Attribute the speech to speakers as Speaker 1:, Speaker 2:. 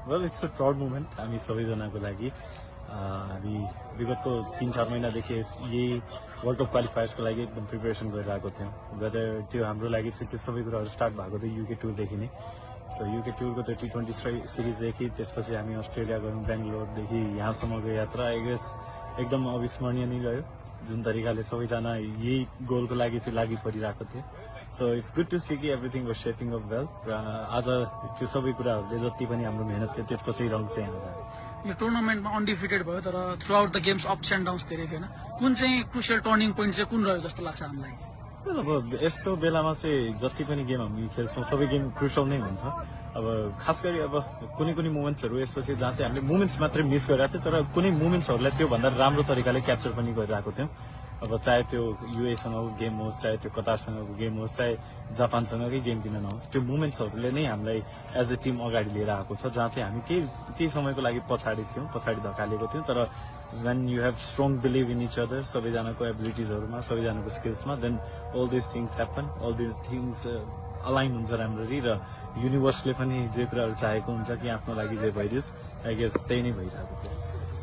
Speaker 1: Well it's a proud moment हामी सबैजनाको लागि हामी विगतको 3-4 महिनादेखि यही वर्ल्ड कप क्वालिफायर्सको लागि एकदम प्रिपेरेसन गरिरहेको थियौँ। वेदर त्यो हाम्रो लागि चाहिँ त्यो सबै कुराहरू स्टार्ट भएको थियो युके टुरदेखि नै। सो युके टुरको त्यो T20 सिरिजदेखि त्यसपछि हामी अस्ट्रेलिया गयौँ, बेङ्गलोरदेखि यहाँसम्मको यात्रा आई गेस एकदम अविस्मरणीय नै गयो। जुन तरिकाले सबैजना यही गोलको लागि चाहिँ लागि परिरहेको थियो। So it's good to see कि everything was shaping up well र आज त्यो सबै कुराहरूले जति पनि हाम्रो मेहनत थियो त्यसको चाहिँ रङ चाहिँ यहाँ आयो।
Speaker 2: यो टुर्नामेन्टमा अनडिफिटेड भयो तर through out the games ups and downs धेरै थिएन। कुन चाहिँ क्रुसियल टर्निङ पोइन्ट चाहिँ कुन रह्यो जस्तो लाग्छ हामीलाई?
Speaker 1: अब यस्तो बेलामा चाहिँ जति पनि गेम हामी खेल्छौँ सबै गेम क्रुसियल नै हुन्छ। अब खास गरी अब कुनै कुनै मोमेन्ट्सहरू यस्तो थियो जहाँ चाहिँ हामीले मोमेन्ट्स मात्रै मिस गरिरहेको थियो तर कुनै मोमेन्ट्सहरूलाई त्योभन्दा राम्रो तरिकाले क्याप्चर पनि गरिरहेको थियौँ। अब चाहे त्यो युएसँगको गेम होस्, चाहे त्यो कतारसँगको गेम होस्, चाहे जापानसँगकै गेम किन नहोस्, त्यो मोमेन्ट्सहरूले नै हामीलाई एज अ टिम अगाडि लिएर आएको छ। जहाँ चाहिँ हामी केही समयको लागि पछाडि धकालिएको थियौँ तर when you have strong belief in each other, सबैजनाको एबिलिटिजहरूमा, सबैजनाको स्किल्समा, then all these things happen, all these things align हुन्छ राम्ररी र युनिभर्सले पनि जे कुराहरू चाहेको हुन्छ कि आफ्नो लागि जे भइदियोस्, आई गेस त्यही नै भइरहेको थियो।